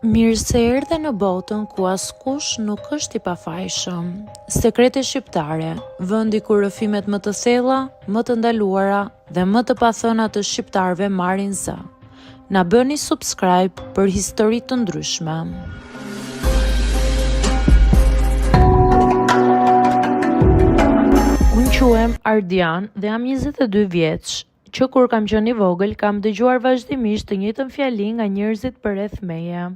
Mirë se erdhe në botën ku askush nuk është i pafajshëm. Sekrete shqiptare, vendi ku rrëfimet më të thella, më të ndaluara dhe më të pathëna të shqiptarëve marrin zë. Na bëni subscribe për histori të ndryshme. Unë quhem Ardian dhe jam 22 vjeç, që kur kam qenë i vogël kam dëgjuar vazhdimisht të njëjtën fjali nga njerëzit përreth meje.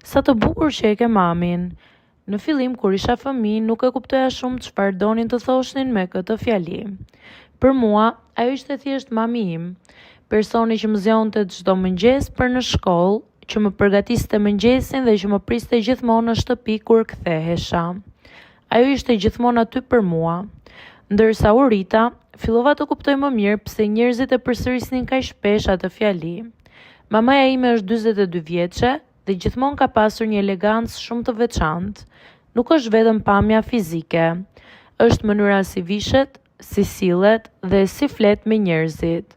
Sa të bukur që e ke mamin. Në fillim kur isha fëmijë nuk e kuptoja shumë çfarë donin të thoshnin me këtë fjali. Për mua, ajo ishte thjesht mami im, personi që më zgjonte çdo mëngjes për në shkollë, që më përgatiste mëngjesin dhe që më priste gjithmonë në shtëpi kur kthehesha. Ajo ishte gjithmonë aty për mua. Ndërsa u rrita, fillova të kuptoj më mirë pse njerëzit e përsërisnin kaq shpesh atë fjali. Mamaja ime është 42 vjeçe dhe gjithmonë ka pasur një elegancë shumë të veçantë. Nuk është vetëm pamja fizike, është mënyra si vishet, si sillet dhe si flet me njerëzit.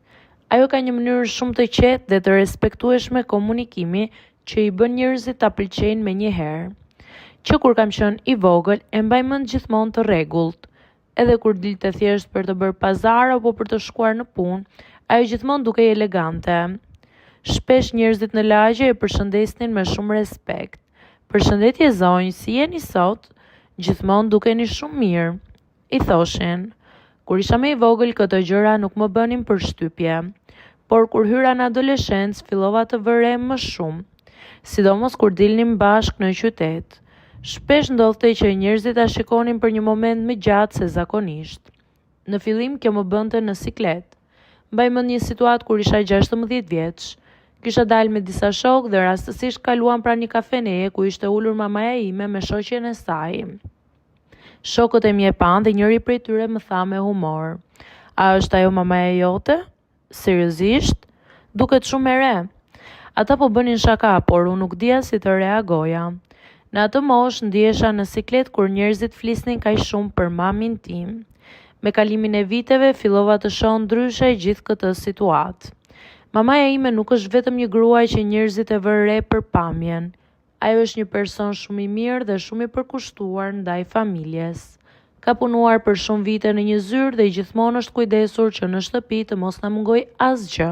Ajo ka një mënyrë shumë të qetë dhe të respektueshme komunikimi që i bën njerëzit ta pëlqejnë menjëherë. Që kur kam qenë i vogël, e mbaj mend gjithmonë të rregullt. Edhe kur dilte thjesht për të bërë pazar apo për të shkuar në punë, ajo gjithmonë dukej elegante. Shpesh njerëzit në lagje e përshëndesnin me shumë respekt. Përshëndetje zonjë, si jeni sot? Gjithmonë dukeni shumë mirë, i thoshin. Kur isha më i vogël këto gjëra nuk më bënin përshtypje, por kur hyra në adoleshencë fillova të vërem më shumë, sidomos kur dilnim bashkë në qytet. Shpesh ndodhte që njerëzit ta shikonin për një moment më gjatë se zakonisht. Në fillim kjo më bënte në siklet. Mbaj mend një situatë kur isha 16 vjeç. Kisha dalë me disa shokë dhe rastësisht kaluam pranë një kafeneje ku ishte ulur mamaja ime me shoqen e saj. Shokët e mi e pan dhe njëri prej tyre më tha me humor: "A është ajo mamaja jote? Seriozisht? Duket shumë e re." Ata po bënin shaka, por unë nuk dija si të reagoja. Në atë moshë ndihesha në siklet kur njerëzit flisnin kaq shumë për mamin tim. Me kalimin e viteve fillova të shoh ndryshe gjithë këtë situatë. Mamaja ime nuk është vetëm një gruaj që njerëzit e vënë re për pamjen. Ajo është një person shumë i mirë dhe shumë i përkushtuar ndaj familjes. Ka punuar për shumë vite në një zyrë dhe gjithmonë është kujdesur që në shtëpi të mos na mungoj asgjë.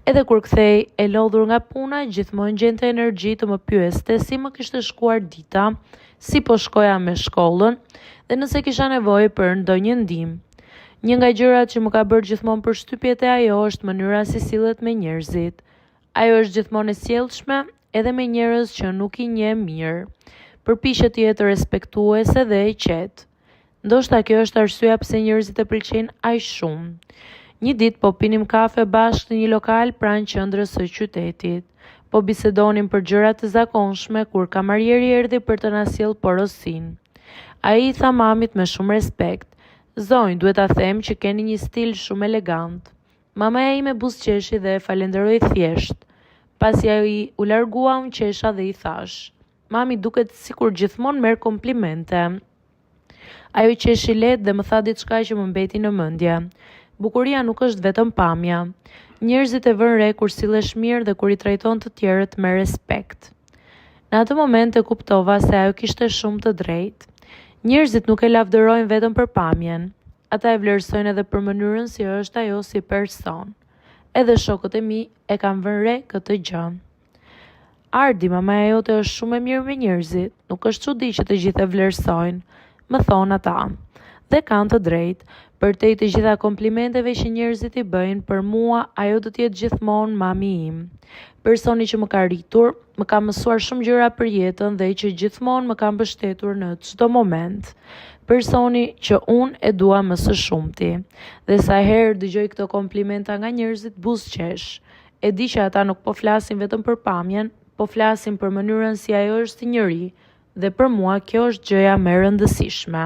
Edhe kur kthej e lodhur nga puna, gjithmonë gjente energji të më pyeste si më kishte shkuar dita, si po shkoja me shkollën dhe nëse kisha nevojë për ndonjë ndihmë. Një nga gjërat që më ka bërë gjithmonë përshtypje te ajo është mënyra si sillet me njerëzit. Ajo është gjithmonë e sjellshme edhe me njerëz që nuk i njeh mirë. Përpiqet të jetë respektuese dhe e qetë. Ndoshta kjo është arsyeja pse njerëzit e pëlqejnë aq shumë. Një ditë po pinim kafe bashkë në një lokal pranë qendrës së qytetit. Po bisedonim për gjëra të zakonshme kur kamarieri erdhi për të na sjellë porosin. Ai i tha mamit me shumë respekt: "Zonjë, duhet ta them që keni një stil shumë elegant." Mamaja ime buzëqeshi dhe e falenderoi thjesht. Pasi ai u largua, unë qesha dhe i thash: "Mami duket sikur gjithmonë merr komplimente." Ajo qeshi lehtë dhe më tha diçka që më mbeti në mendje: "Bukuria nuk është vetëm pamja. Njerëzit e vënë re kur sillesh mirë dhe kur i trajton të tjerët me respekt." Në atë moment e kuptova se ajo kishte shumë të drejtë. Njerëzit nuk e lavdërojnë vetëm për pamjen. Ata e vlerësojnë edhe për mënyrën si është ajo si person. Edhe shokët e mi e kanë vënë re këtë gjë. "Ardi, mamaja jote është shumë e mirë me njerëzit. Nuk është çudi që të gjithë e vlerësojnë", më thonë ata. Dhe kanë të drejtë. Përtej të gjitha komplimenteve që njerëzit i bëjnë, për mua ajo do të jetë gjithmonë mami im. Personi që më ka rritur, më ka mësuar shumë gjëra për jetën dhe që gjithmonë më ka mbështetur në çdo moment. Personi që unë e dua më së shumti. Dhe sa herë dëgjoj këto komplimenta nga njerëzit buzëqesh. E di që ata nuk po flasin vetëm për pamjen, po flasin për mënyrën si ajo është si njeri, dhe për mua kjo është gjëja më e rëndësishme.